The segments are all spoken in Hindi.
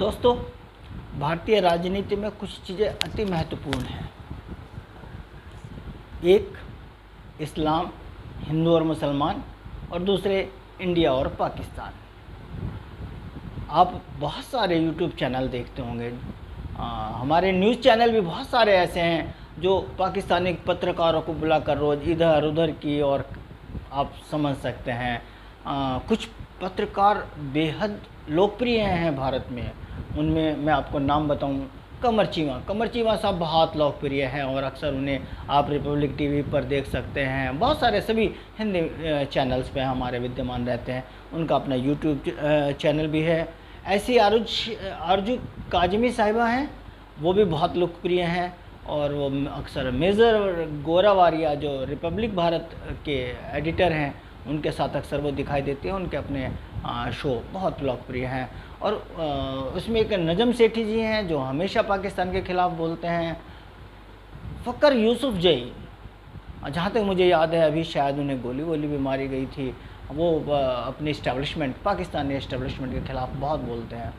दोस्तों, भारतीय राजनीति में कुछ चीज़ें अति महत्वपूर्ण हैं। एक इस्लाम, हिंदू और मुसलमान, और दूसरे इंडिया और पाकिस्तान। आप बहुत सारे यूट्यूब चैनल देखते होंगे, हमारे न्यूज़ चैनल भी बहुत सारे ऐसे हैं जो पाकिस्तानी पत्रकारों को बुलाकर रोज़ इधर उधर की, और आप समझ सकते हैं कुछ पत्रकार बेहद लोकप्रिय हैं भारत में। उनमें मैं आपको नाम बताऊं, कमर चीमा साहब बहुत लोकप्रिय हैं और अक्सर उन्हें आप रिपब्लिक टीवी पर देख सकते हैं। बहुत सारे सभी हिंदी चैनल्स पे हमारे विद्यमान रहते हैं। उनका अपना यूट्यूब चैनल भी है। ऐसी आरजू काजमी साहिबा हैं, वो भी बहुत लोकप्रिय हैं, और वो अक्सर मेजर गोरावारिया जो रिपब्लिक भारत के एडिटर हैं, उनके साथ अक्सर वो दिखाई देती हैं। उनके अपने शो बहुत लोकप्रिय हैं। और उसमें एक नजम सेठी जी हैं जो हमेशा पाकिस्तान के ख़िलाफ़ बोलते हैं। फ़कर यूसुफ जई, जहाँ तक मुझे याद है अभी शायद उन्हें गोली भी मारी गई थी। वो अपने इस्टेब्लिशमेंट, पाकिस्तानी इस्टेब्लिशमेंट के ख़िलाफ़ बहुत बोलते हैं।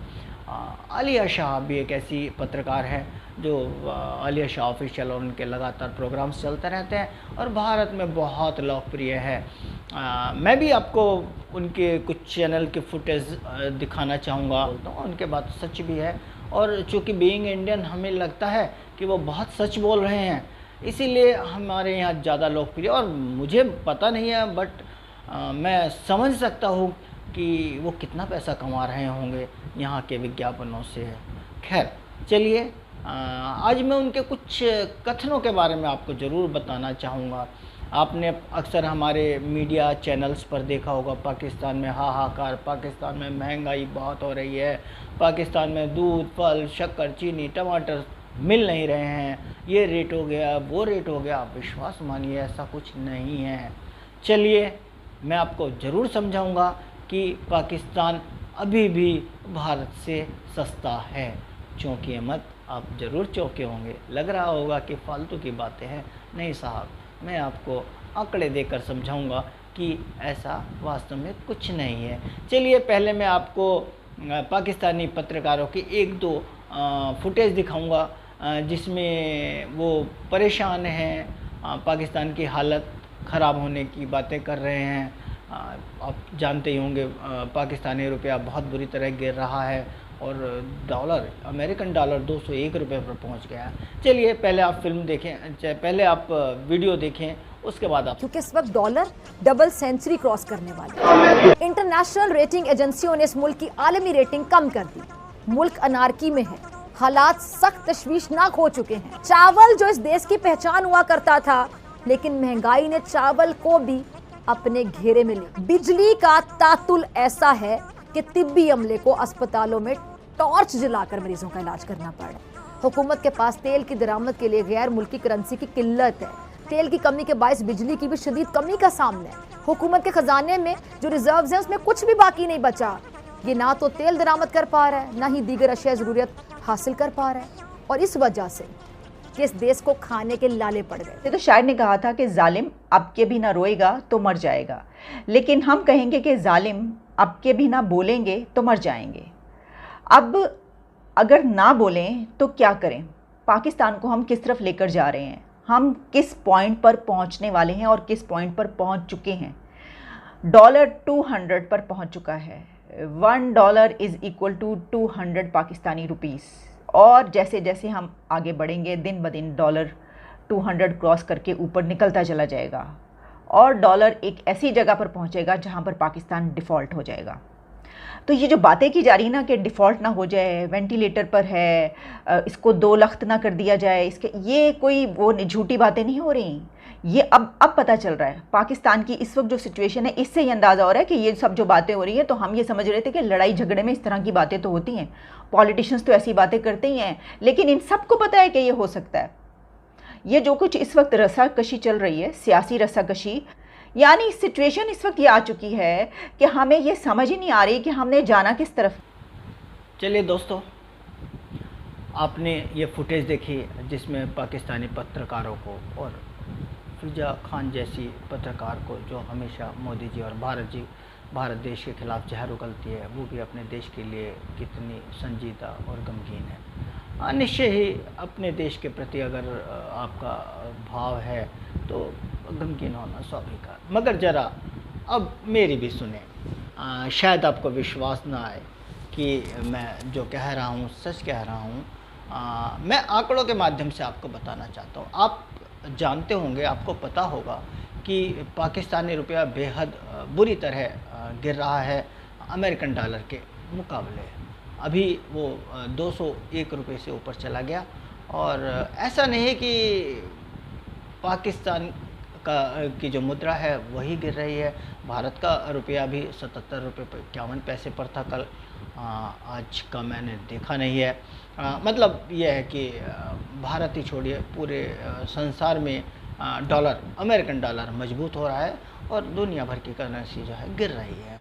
आलिया शाह भी एक ऐसी पत्रकार है जो आलिया शाह ऑफिशियल, और उनके लगातार प्रोग्राम्स चलते रहते हैं और भारत में बहुत लोकप्रिय है। मैं भी आपको उनके कुछ चैनल के फुटेज दिखाना चाहूँगा। उनके बात सच भी है, और चूँकि बीइंग इंडियन हमें लगता है कि वो बहुत सच बोल रहे हैं, इसीलिए हमारे यहाँ ज़्यादा लोकप्रिय। और मुझे पता नहीं है, बट मैं समझ सकता हूँ कि वो कितना पैसा कमा रहे होंगे यहाँ के विज्ञापनों से। खैर चलिए, आज मैं उनके कुछ कथनों के बारे में आपको ज़रूर बताना चाहूँगा। आपने अक्सर हमारे मीडिया चैनल्स पर देखा होगा, पाकिस्तान में हाहाकार, पाकिस्तान में महंगाई बहुत हो रही है, पाकिस्तान में दूध, फल, शक्कर, चीनी, टमाटर मिल नहीं रहे हैं, ये रेट हो गया, वो रेट हो गया। विश्वास मानिए, ऐसा कुछ नहीं है। चलिए, मैं आपको ज़रूर समझाऊंगा कि पाकिस्तान अभी भी भारत से सस्ता है। चौंकिए मत, आप ज़रूर चौंके होंगे। लग रहा होगा कि फालतू की बातें हैं। नहीं साहब, मैं आपको आंकड़े देकर समझाऊंगा कि ऐसा वास्तव में कुछ नहीं है। चलिए, पहले मैं आपको पाकिस्तानी पत्रकारों की एक दो फुटेज दिखाऊंगा जिसमें वो परेशान हैं, पाकिस्तान की हालत ख़राब होने की बातें कर रहे हैं। आप जानते ही होंगे पाकिस्तानी रुपया बहुत बुरी तरह गिर रहा है, और डॉलर, अमेरिकन डॉलर 201 रुपये पर पहुंच गया। चलिए, पहले आप फिल्म देखें, पहले आप वीडियो देखें, उसके बाद आप। क्योंकि इस वक्त डॉलर डबल सेंचुरी क्रॉस करने वाला है। इंटरनेशनल रेटिंग एजेंसियों ने इस मुल्क की आलमी रेटिंग कम कर दी। मुल्क अनारकी में है, हालात सख्त तशवीशनाक हो चुके हैं। चावल जो इस देश की पहचान हुआ करता था, लेकिन महंगाई ने चावल को भी अपने घेरे में ले। बिजली का तातुल ऐसा है कि तिब्बी अमले को अस्पतालों में टॉर्च जलाकर मरीजों का इलाज करना पड़ा। हुकूमत के पास तेल की दरामद के लिए गैर मुल्की करेंसी की किल्लत है। तेल की कमी के बायस बिजली की भी शदीद कमी का सामना है। हुकूमत के खजाने में जो रिजर्व्स हैं उसमें कुछ भी बाकी नहीं बचा। ये ना तो तेल दरामद कर पा रहा है, ना ही दीगर अशिया ज़रूरियत हासिल कर पा रहा है, और इस वजह से कि इस देश को खाने के लाले पड़ गए। तो शायर ने कहा था कि जालिम अब के भी ना रोएगा तो मर जाएगा, लेकिन हम कहेंगे कि जालिम अब के भी ना बोलेंगे तो मर जाएंगे। अब अगर ना बोलें तो क्या करें? पाकिस्तान को हम किस तरफ लेकर जा रहे हैं? हम किस पॉइंट पर पहुंचने वाले हैं और किस पॉइंट पर पहुंच चुके हैं? डॉलर 200 पर पहुंच चुका है। $1 is equal to 200 Pakistani rupees. और जैसे जैसे हम आगे बढ़ेंगे, दिन ब दिन डॉलर 200 क्रॉस करके ऊपर निकलता चला जाएगा, और डॉलर एक ऐसी जगह पर पहुंचेगा जहां पर पाकिस्तान डिफ़ॉल्ट हो जाएगा। तो ये जो बातें की जा रही ना कि डिफ़ॉल्ट ना हो जाए, वेंटिलेटर पर है, इसको 2 लख्त ना कर दिया जाए, इसके, ये कोई वो झूठी बातें नहीं हो रही। ये अब पता चल रहा है पाकिस्तान की इस वक्त जो सिचुएशन है, इससे ये अंदाज़ा हो रहा है कि ये सब जो बातें हो रही हैं, तो हम ये समझ रहे थे कि लड़ाई झगड़े में इस तरह की बातें तो होती हैं, पॉलिटिशियंस तो ऐसी बातें करते ही हैं, लेकिन इन सबको पता है कि ये हो सकता है। ये जो कुछ इस वक्त रस्साकशी चल रही है, सियासी रस्साकशी, यानी सिचुएशन इस वक्त ये आ चुकी है कि हमें ये समझ ही नहीं आ रही कि हमने जाना किस तरफ। चलिए दोस्तों, आपने ये फुटेज देखी जिसमें पाकिस्तानी पत्रकारों को और फिजा खान जैसी पत्रकार को, जो हमेशा मोदी जी और भारत जी भारत देश के खिलाफ जहर उगलती है, वो भी अपने देश के लिए कितनी संजीदा और गमगीन है। निश्चय ही अपने देश के प्रति अगर आपका भाव है तो गमगीन होना स्वाभाविक है। मगर ज़रा अब मेरी भी सुने, शायद आपको विश्वास ना आए कि मैं जो कह रहा हूँ सच कह रहा हूँ। मैं आंकड़ों के माध्यम से आपको बताना चाहता हूँ। आप जानते होंगे, आपको पता होगा कि पाकिस्तानी रुपया बेहद बुरी तरह गिर रहा है अमेरिकन डॉलर के मुकाबले। अभी वो 201 रुपये से ऊपर चला गया, और ऐसा नहीं है कि पाकिस्तान की जो मुद्रा है वही गिर रही है। भारत का रुपया भी 77 रुपये 51 पैसे पर था कल, आज का मैंने देखा नहीं है। मतलब यह है कि भारत ही छोड़िए, पूरे संसार में डॉलर, अमेरिकन डॉलर मजबूत हो रहा है और दुनिया भर की करेंसी जो है गिर रही है।